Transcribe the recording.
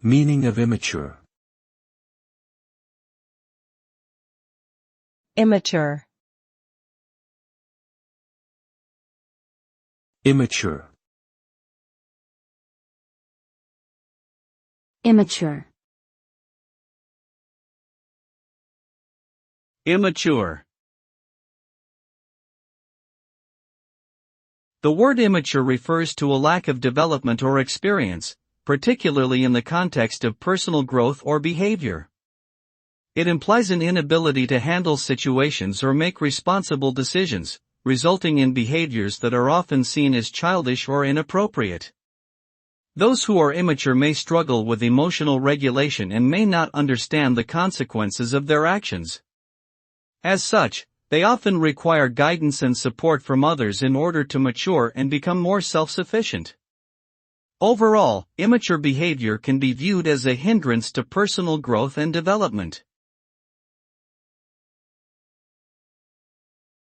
Meaning of immature. Immature. Immature. Immature. Immature. The word immature refers to a lack of development or experience, particularly in the context of personal growth or behavior. It implies an inability to handle situations or make responsible decisions, resulting in behaviors that are often seen as childish or inappropriate. Those who are immature may struggle with emotional regulation and may not understand the consequences of their actions. As such, they often require guidance and support from others in order to mature and become more self-sufficient. Overall, immature behavior can be viewed as a hindrance to personal growth and development.